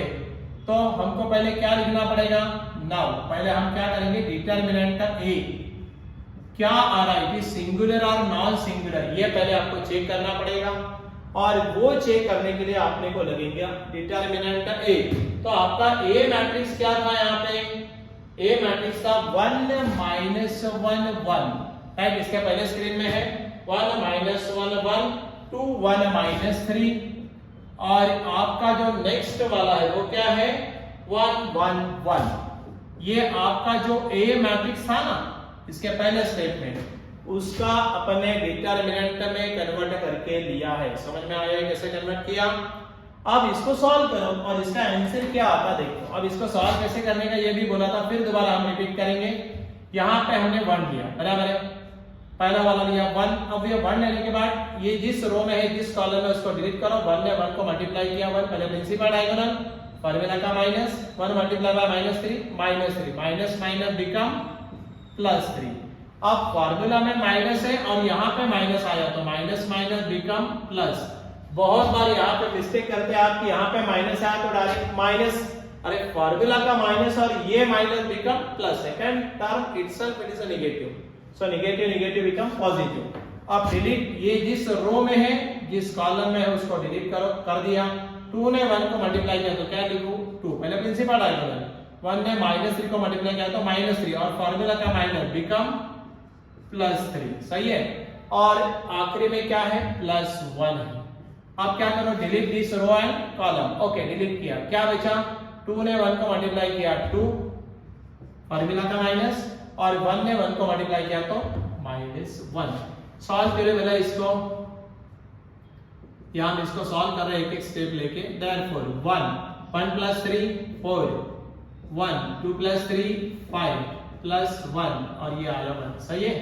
तो हमको पहले क्या लिखना पड़ेगा, नाउ पहले हम क्या करेंगे, डिटरमिनेंट a क्या आ रहा है, सिंगुलर और नॉन सिंगुलर, ये पहले आपको चेक करना पड़ेगा। और वो चेक करने के लिए आपने को लगेगा डिटरमिनेंट a। तो आपका a मैट्रिक्स क्या था, यहाँ पे a मैट्रिक्स था 1 -1 1, राइट। इसके पहले स्क्रीन में है 1 -1 1 2 1 -3, और आपका जो नेक्स्ट वाला है वो क्या है 1 1 1। ये आपका जो a मैट्रिक्स था ना, इसके पहले स्टेप में, उसका अपने डिटरमिनेंट में कन्वर्ट करके लिया है। समझ में आया कैसे कन्वर्ट किया। अब इसको सॉल्व करो और इसका आंसर क्या आता देखो। अब इसको सॉल्व कैसे करने का ये भी बोला था, फिर दोबारा हम रिपीट करेंगे। यहाँ पे हमने 1 लिया, बराबर है, पहला वाला लिया 1। अब ये 1 लेने के बाद ये जिस रो में है, जिस कॉलम में, उसको डिलीट करो। 1 ने 1 को मल्टीप्लाई किया, 1 पहले प्रिंसिपल डायगोनल, फार्मूला का minus, 1 multiply by -3, minus minus become +3। अब फार्मूला में माइनस है और यहाँ पे माइनस आया तो माइनस माइनस बिकम प्लस। बहुत बार यहाँ पे मिस्टेक करते हैं आप कि यहाँ पे माइनस आया तो डायरेक्ट माइनस, अरे फार्मूला का माइनस और ये minus become plus. Second term itself it is a negative, so negative negative become positive. अब डिलीट, ये जिस रो में है, जिस कॉलम में है, उसको डिलीट करो, कर दिया। 2 ने 1 को मल्टीप्लाई किया तो क्या लिखूं, 2 पहले प्रिंसिपल डायगोनल, 1 ने -3 को मल्टीप्लाई किया तो -3 और फार्मूला का माइनस बिकम +3, सही है। और आखिरी में क्या है, +1 है। अब क्या करो, delete this row and column. Okay, delete किया, क्या बचा, 2 ने 1 को मल्टीप्लाई किया 2, फार्मूला का माइनस, और 1 ने 1 को मल्टीप्लाई किया तो -1। सॉल्व करो पहले इसको, यहां हम इसको सॉल्व कर रहे हैं एक एक स्टेप लेके। देयरफॉर 1 + 3 4, 1 2 + 3 5 +1 और ये आया 1, सही है।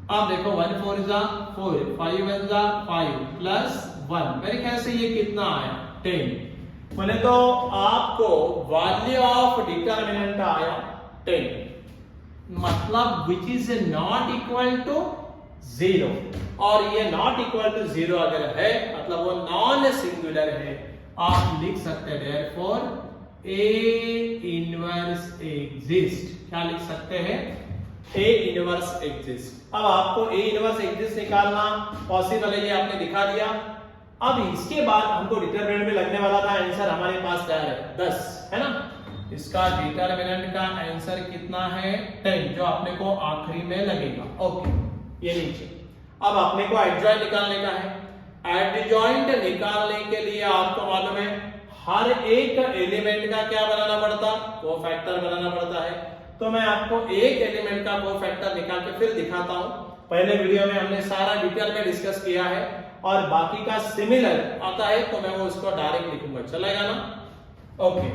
अब देखो 1 4 = 4, 5 1 = 5 +1, मेरे ख्याल से ये कितना आया, 10। बोले तो आपको वैल्यू ऑफ डिटरमिनेंट आया 10, मतलब which is not equal to 0। और ये नॉट इक्वल टू 0 अगर है मतलब वो नॉन सिंगुलर है, आप लिख सकते हैं देयरफॉर A इनवर्स एग्जिस्ट। क्या लिख सकते हैं, A इनवर्स एग्जिस्ट। अब आपको A इनवर्स एग्जिस्ट निकालना पॉसिबल है, ये आपने दिखा दिया। अब इसके बाद हमको डिटरमिनेंट में लगने वाला था आंसर, हमारे पास क्या है 10, है ना। इसका डिटरमिनेंट का आंसर कितना है, 10, जो आपने को आखिरी में लगेगा। ओके, ये नीचे। अब आपने को एडजॉइंट निकालने का है। एडजॉइंट निकालने के लिए आपको मालूम है हर एक एलिमेंट का क्या बनाना पड़ता, कोफैक्टर बनाना पड़ता है। तो मैं आपको एक एलिमेंट का कोफैक्टर निकाल के फिर दिखाता हूं। पहले वीडियो में हमने सारा डिटेल में डिस्कस किया है और बाकी का सिमिलर आता है तो मैं वो उसको डायरेक्ट लिखूंगा, चलेगा ना। ओके,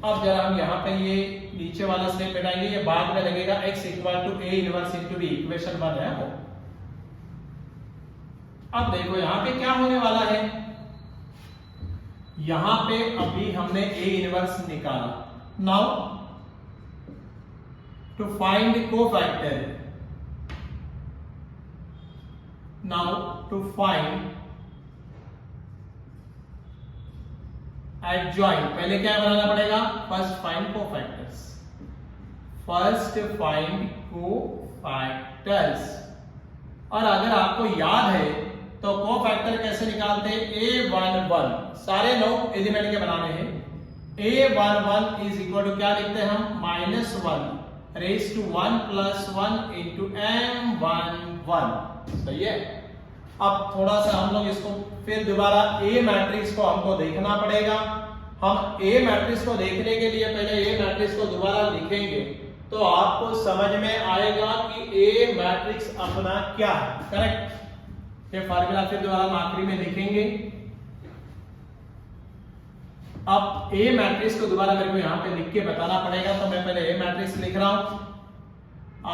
अब जरा हम यहाँ पे ये नीचे वाला स्टेप मिटाएंगे, ये बाद में लगेगा x = A inverse * B, equation 1 है वो। अब देखो यहाँ पे क्या होने वाला है, यहां पे अभी हमने A इनवर्स निकाला। Now to find cofactor, now to find adjoint, पहले क्या बनाना पड़ेगा, first find cofactors, first find cofactors. और अगर आपको याद है तो कोफैक्टर कैसे निकालते हैं, A11, सारे 9 एलिमेंट के बनाने हैं। A11 = क्या लिखते हैं हम, -1 raised to 1 + 1 into M11, सही है। अब थोड़ा सा हम लोग इसको फिर दोबारा A मैट्रिक्स को हमको देखना पड़ेगा। हम A मैट्रिक्स को देखने के लिए पहले A मैट्रिक्स को दोबारा लिखेंगे तो आपको समझ में आएगा कि A मैट्रिक्स अपना क्या है, करेक्ट। ये फार्मूला फिर दोबारा हम आखिरी में लिखेंगे। अब A मैट्रिक्स को दोबारा मेरे को यहाँ पे लिख के बताना पड़ेगा, तो मैं पहले A मैट्रिक्स लिख रहा हूं।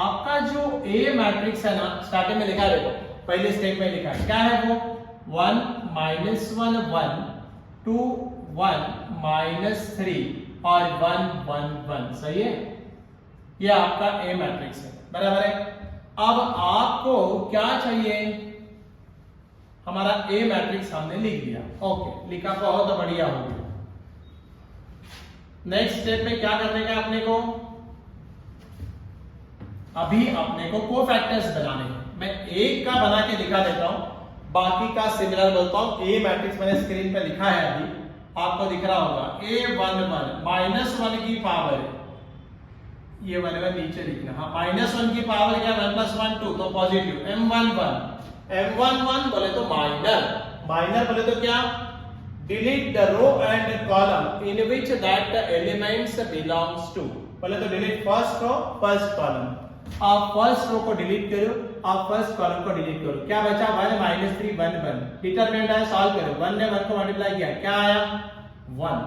आपका जो A मैट्रिक्स है ना, स्टार्टिंग में लिखा है, देखो पहले स्टेप में लिखा है, क्या है वो, 1 -1 1 2 1 -3 और 1 1 1, सही है। ये आपका A मैट्रिक्स है, बराबर है। अब आपको क्या चाहिए, हमारा A मैट्रिक्स हमने लिख दिया। ओके, लिखा, बहुत बढ़िया हो गया। नेक्स्ट स्टेप में क्या करने का अपने को, अभी अपने को कोफैक्टर्स बनाने हैं। मैं एक का बना के दिखा देता हूं, बाकी का सिमिलर बोलता हूं। A मैट्रिक्स मैंने स्क्रीन पे लिखा है, अभी आपको दिख रहा होगा। A11 -1 की पावर, ये वाले नीचे लिखना, हाँ, -1 की पावर क्या, 1 + 1 2, तो पॉजिटिव। M11 बोले तो माइनर बोले तो क्या, delete the row and column in which that elements belongs to, बोले तो delete first row first column. आप फर्स्ट रो को डिलीट करो, आप फर्स्ट कॉलम को डिलीट करो, क्या बचा 1 माइनस 3 1 1, डिटरमिनेंट है सॉल्व करो, 1 ने 1 को मल्टीप्लाई किया क्या आया 1,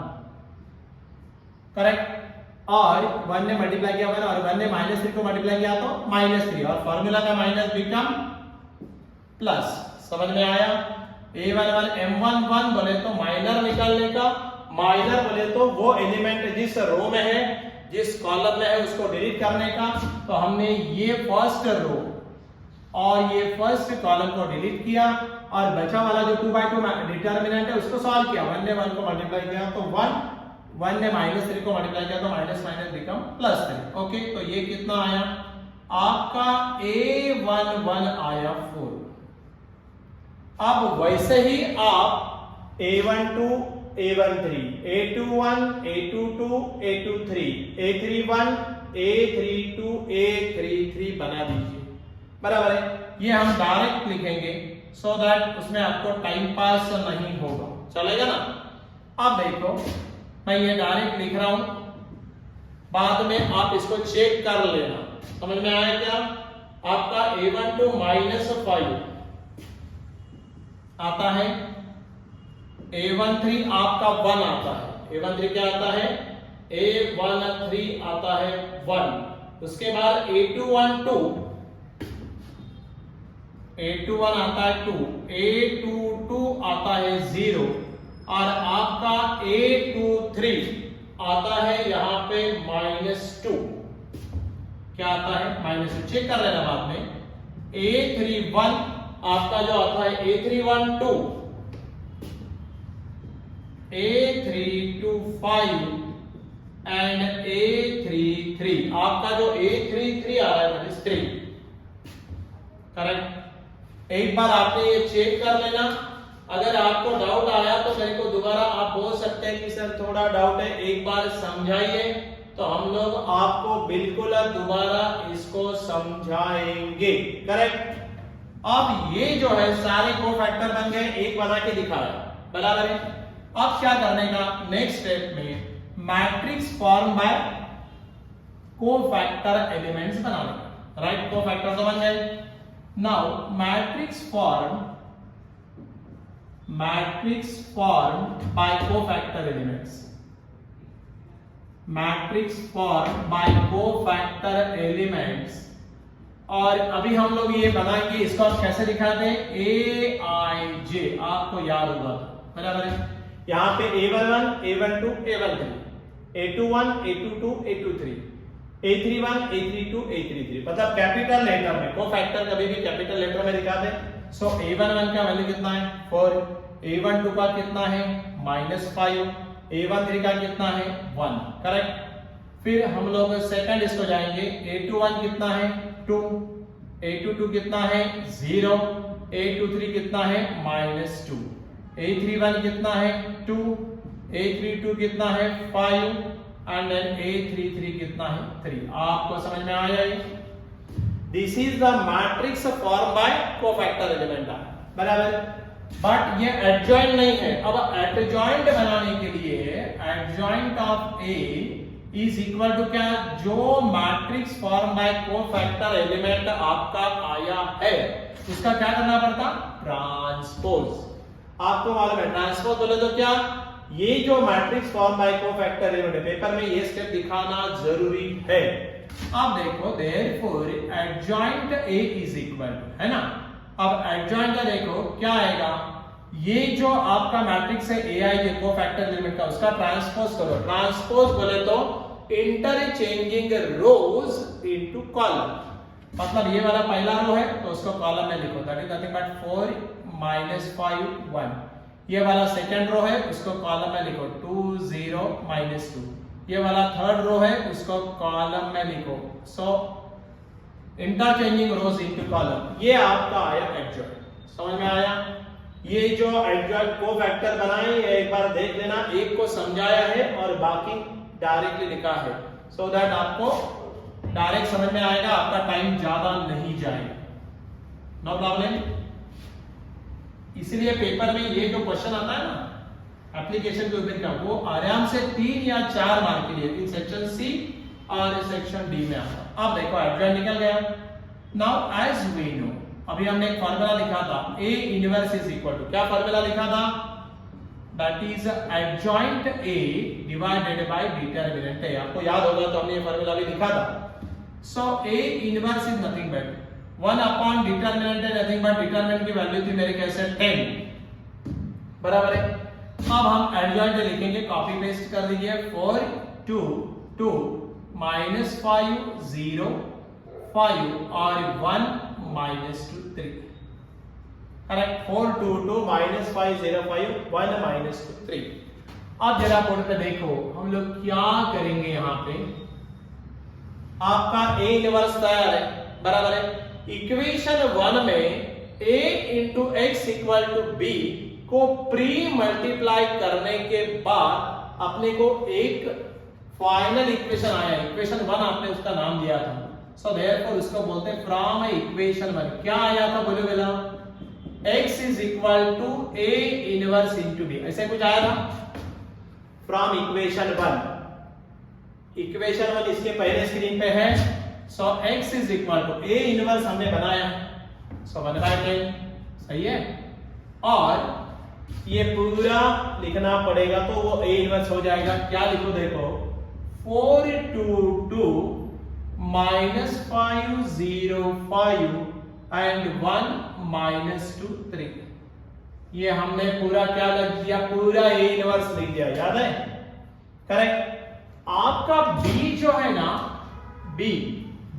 करेक्ट, और 1 ने मल्टीप्लाई किया 1 और 1 ने माइनस 3 को मल्टीप्लाई किया तो माइनस 3, और फॉर्मूला का माइनस बिकम प्लस, समझ में आया। a11 m11 बोले तो माइनर निकालने का, माइनर बोले तो वो एलिमेंट जिस रो में है, जिस कॉलम में है उसको डिलीट करने का। तो हमने ये फर्स्ट रो और ये फर्स्ट कॉलम को डिलीट किया और बचा वाला जो 2/2 डिटरमिनेंट है उसको सॉल्व किया, 1 ने 1 को मल्टीप्लाई किया तो 1 ने माइनस 3 को मल्टीप्लाई किया तो minus minus become plus 3। Okay, तो ये कितना आया आपका a11 आया 4। अब वैसे ही आप a12 a13 a21 a22 a23 a31 a32 a33 बना दीजिए, बराबर है। ये हम डायरेक्ट लिखेंगे सो दैट उसमें आपको टाइम पास नहीं होगा, चलेगा ना। अब देखो मैं ये डायरेक्ट लिख रहा हूं, बाद में आप इसको चेक कर लेना, समझ में आया क्या। आपका a12 माइनस 5 आता है, a13 आपका 1 आता है, a13 क्या आता है a13 आता है 1, उसके बाद a21 आता है 2, a22 आता है 0 और आपका a23 आता है यहां पे -2, क्या आता है -2, चेक कर लेना बाद में। a31 आपका जो आता है a312 a325 एंड a33, आपका जो a33 आ रहा है दैट इज 3, करेक्ट। एक बार आपने ये चेक कर लेना, अगर आपको डाउट आया तो मेरे को दोबारा आप बोल सकते हैं कि सर थोड़ा डाउट है, एक बार समझाइए, तो हम लोग आपको बिल्कुल दोबारा इसको समझाएंगे, करेक्ट। अब ये जो है सारे कोफैक्टर बन गए, एक बना के दिखाया, बराबर है। अब क्या करने का, नेक्स्ट स्टेप में matrix form by cofactor elements बनाने का, राइट। कोफैक्टर तो बन गए। Now matrix form by cofactor elements, matrix form by cofactor elements. और अभी हम लोग ये बनाएंगे, इसको आप कैसे दिखाते हैं, aij, आपको याद होगा, बराबर है। यहाँ पे a11 a12 a13 a21 a22 a23 a31 a32 a33, मतलब कैपिटल लेटर में कोफैक्टर कभी भी कैपिटल लेटर में दिखाते हैं। सो a11 का वैल्यू कितना है 4, a12 का कितना है -5, a13 का कितना है 1, करेक्ट। फिर हम लोग सेकंड इसको जाएंगे, a21 कितना है 2, a22 कितना है 0, a23 कितना है -2, a31 कितना है 2, a32 कितना है 5 एंड देन a33 कितना है 3। आपको समझ में आया ये, this is the matrix form by cofactor element, बराबर। बट ये एडजॉइंट नहीं है। अब एडजॉइंट बनाने के लिए adjoint of a is equal to क्या, जो matrix form by cofactor element आपका आया है उसका क्या करना पड़ता, ट्रांसपोज। आपको मालूम है ट्रांसपोज बोले तो क्या, ये जो matrix form by cofactor element paper में ये स्टेप दिखाना जरूरी है। अब देखो therefore adjoint a is equal to, है ना। अब एडजॉइंट का देखो क्या आएगा, ये जो आपका मैट्रिक्स है ai कोफैक्टर एलिमेंट का, उसका ट्रांसपोज करो। ट्रांसपोज बोले तो इंटरचेंजिंग रोज इनटू कॉलम, मतलब ये वाला पहला रो है तो उसको कॉलम में लिखो, दैट इज नथिंग बट 4 -5 1। ये वाला सेकंड रो है उसको कॉलम में लिखो 2 0 -2। ये वाला थर्ड रो है उसको कॉलम में लिखो। सो इंटरचेंजिंग रोज इनटू कॉलम, ये आपका आया एडजॉइंट। समझ में आया। ये जो एडजॉइंट कोफैक्टर बनाए एक बार देख लेना, एक को समझाया है और बाकी डायरेक्टली लिखा है, सो दैट आपको डायरेक्ट समझ में आएगा, आपका टाइम ज्यादा नहीं जाएगा। No problem. इसलिए पेपर में ये जो क्वेश्चन आता है ना एप्लीकेशन के ऊपर का, वो आराम से 3 या 4 मार्क के लिए इन सेक्शन सी और सेक्शन डी में आता है। अब देखो एडजॉइंट निकल गया। नाउ एज वी नो, अभी हमने एक फार्मूला लिखा था, A inverse is equal to, क्या फार्मूला लिखा था? That is adjoint A divided by determinant A। आपको याद होगा तो हमने ये फार्मूला भी लिखा था। सो A inverse is nothing but 1 upon determinant है, नथिंग बट डिटरमिनेंट की वैल्यू थी मेरे ख्याल से 10, बराबर है। अब हम एडजॉइंट लिखेंगे, कॉपी पेस्ट कर दीजिए। 4 2 2 -5 0 5 और 1 -2 3, करेक्ट। 4 2 2 -5 0 5 1 -2 3। अब जरा बोर्ड पे देखो हम लोग क्या करेंगे। यहाँ पे आपका A इनवर्स तैयार है, बराबर है। इक्वेशन 1 में A into x equal to B को प्री मल्टीप्लाई करने के बाद अपने को एक फाइनल इक्वेशन आया। इक्वेशन 1 आपने उसका नाम दिया था, सो देयरफॉर उसको बोलते हैं फ्रॉम इक्वेशन 1। क्या आया था बोलो Bela? x is equal to A inverse into b, ऐसे कुछ आया था फ्रॉम इक्वेशन 1। इक्वेशन 1 इसके पहले स्क्रीन पे है। So x is equal to A inverse हमने बनाया, सो 1/10, सही है। और ये पूरा लिखना पड़ेगा तो वो A इनवर्स हो जाएगा। क्या लिखो देखो, 4 2 2 -5 0 5 एंड 1 -2 3। ये हमने पूरा क्या लग दिया, पूरा A इनवर्स लिख दिया, याद है? करेक्ट। आपका B जो है ना, B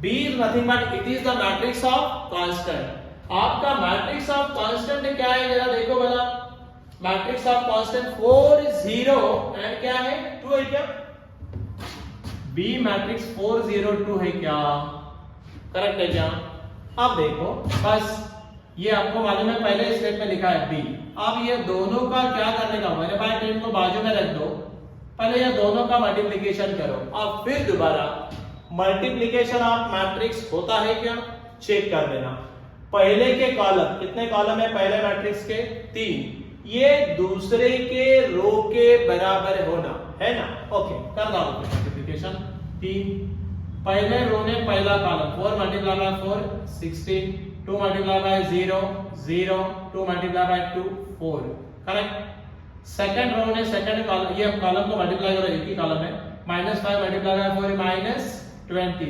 is nothing but it is the matrix of constant. आपका मैट्रिक्स ऑफ कांस्टेंट क्या है जरा देखो भला। मैट्रिक्स ऑफ कांस्टेंट 4 0 एंड क्या है 2 है क्या? B मैट्रिक्स 4 0 2 है क्या? करेक्ट है क्या? अब देखो बस ये आपको मालूम है, पहले स्टेप में लिखा है B। अब ये दोनों का क्या करने का, 1/10 को बाजू में रख दो, पहले ये दोनों का मल्टीप्लिकेशन करो। अब फिर दोबारा मल्टीप्लिकेशन ऑफ मैट्रिक्स होता है क्या, चेक कर लेना। पहले के कॉलम, कितने कॉलम है पहले मैट्रिक्स के? 3। ये दूसरे के रो के बराबर होना है ना? ओके, कर लो मल्टीप्लिकेशन। 3 पहले रो ने पहला column 4 multiply by 4 16, 2 multiply by 0 0, 2 multiply by 2 4, correct. Second row ने सेकंड कॉलम, ये कॉलम को मल्टीप्लाई करो, एक ही कॉलम है। -5 मल्टीप्लाई बाय 4 -20,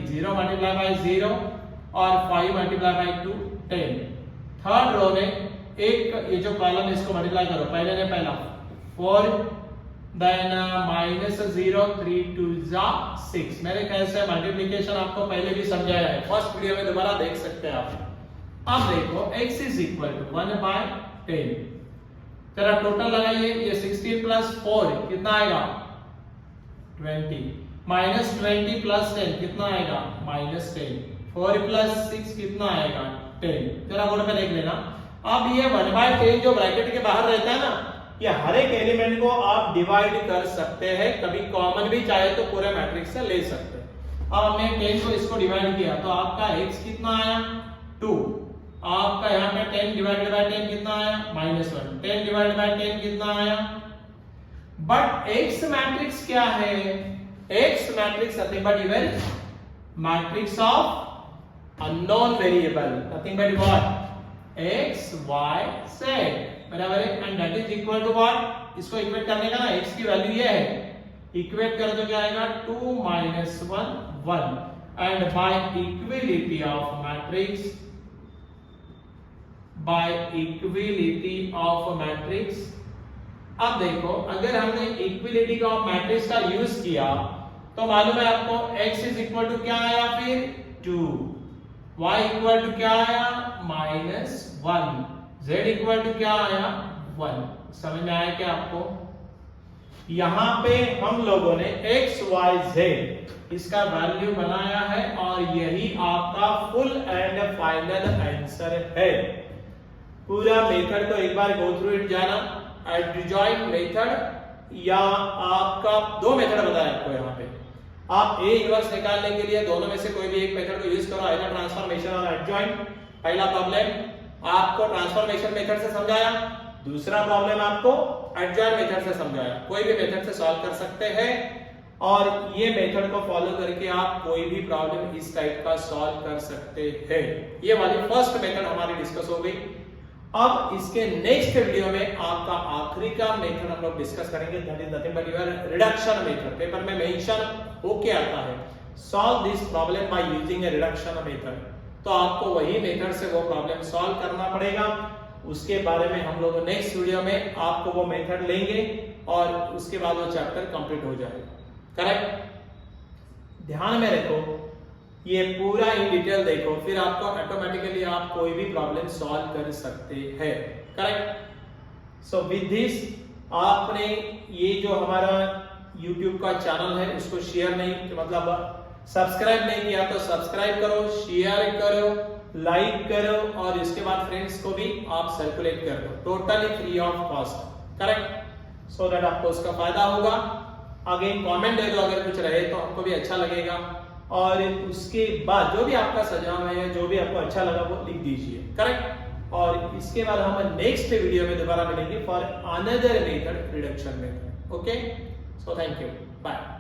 0 मल्टीप्लाई बाय 0 और 5 मल्टीप्लाई बाय 2 10। थर्ड रो ने एक ये जो कॉलम है इसको मल्टीप्लाई करो, पहले ने पहला 4 देन -0 3 2 6। मेरे ख्याल से मल्टीप्लिकेशन आपको पहले भी समझाया है, फर्स्ट वीडियो में दोबारा देख सकते हैं आप। अब देखो x इज इक्वल टू 1/10, जरा टोटल लगाइए। ये 16 प्लस 4 कितना आएगा 20, -20 प्लस 10 कितना आएगा -10, 4 प्लस 6 कितना आएगा 10। जरा बोर्ड पे देख लेना। अब ये 1/10 जो ब्रैकेट के बाहर रहता है ना, ये हर एक एलिमेंट को आप डिवाइड कर सकते हैं, कभी कॉमन भी चाहे तो पूरे मैट्रिक्स से ले सकते हैं। अब हमने 10 को इसको डिवाइड किया तो आपका x कितना आया 2। आपका यहाँ पे 10 डिवाइडेड बाय 10 कितना आया -1, 10 डिवाइडेड बाय 10 कितना आया। बट x मैट्रिक्स क्या है? x matrix nothing but even matrix of unknown variable, nothing but what x y z, बराबर है। And that is equal to what, इसको इक्वेट करने का ना, x की वैल्यू ये है, इक्वेट करो तो क्या आएगा 2 - 1 1। And by equality of matrix, by equality of matrix. अब देखो अगर हमने इक्विलिटी ऑफ मैट्रिक्स का यूज किया तो मालूम है आपको x इज इक्वल टू क्या आया फिर 2, y इक्वल टू क्या आया -1, z इक्वल टू क्या आया 1। समझ में आया क्या आपको? यहां पे हम लोगों ने x y z इसका वैल्यू बनाया है और यही आपका फुल एंड फाइनल आंसर है। पूरा मेथड को एक बार गो थ्रू इट जाना। एडजॉइंट मेथड या आपका दो मेथड बताया आपको यहाँ पे। आप A इनवर्स निकालने के लिए दोनों में से कोई भी एक मेथड को यूज करो, आइदर ट्रांसफॉर्मेशन और एडजॉइंट। पहला प्रॉब्लम आपको ट्रांसफॉर्मेशन मेथड से समझाया, दूसरा प्रॉब्लम आपको एडजॉइंट मेथड से समझाया। कोई भी मेथड से सॉल्व कर सकते हैं। और ये मेथड को फॉलो करके आप कोई भी प्रॉब्लम इस टाइप का सॉल्व कर सकते हैं। ये वाली फर्स्ट मेथड हमारी डिस्कस हो गई। अब इसके नेक्स्ट वीडियो में आपका आखिरी का मेथड हम लोग डिस्कस करेंगे, that is nothing but your reduction method. Paper में मेंशन होके आता है solve this problem by using A reduction method, तो आपको वही मेथड से वो प्रॉब्लम सॉल्व करना पड़ेगा। उसके बारे में हम लोग नेक्स्ट वीडियो में आपको वो मेथड लेंगे और उसके बाद वो चैप्टर कंप्लीट हो जाएगा। करेक्ट? ध्यान में रखो, ये पूरा इन डिटेल देखो, फिर आपको ऑटोमेटिकली आप कोई भी प्रॉब्लम सॉल्व कर सकते हैं। करेक्ट? सो विद दिस आपने ये जो हमारा YouTube का चैनल है उसको शेयर नहीं, मतलब सब्सक्राइब नहीं किया तो सब्सक्राइब करो, शेयर करो, लाइक करो और इसके बाद फ्रेंड्स को भी आप सर्कुलेट कर दो, totally free of cost. Correct? So that आपको उसका फायदा होगा। अगेन कमेंट दे दो अगर कुछ रहे तो हमको भी अच्छा लगेगा, और उसके बाद जो भी आपका सुझाव है, जो भी आपको अच्छा लगा वो लिख दीजिए। करेक्ट? और इसके बाद हम नेक्स्ट वीडियो में दोबारा मिलेंगे for another method, reduction method. Okay, so thank you, bye.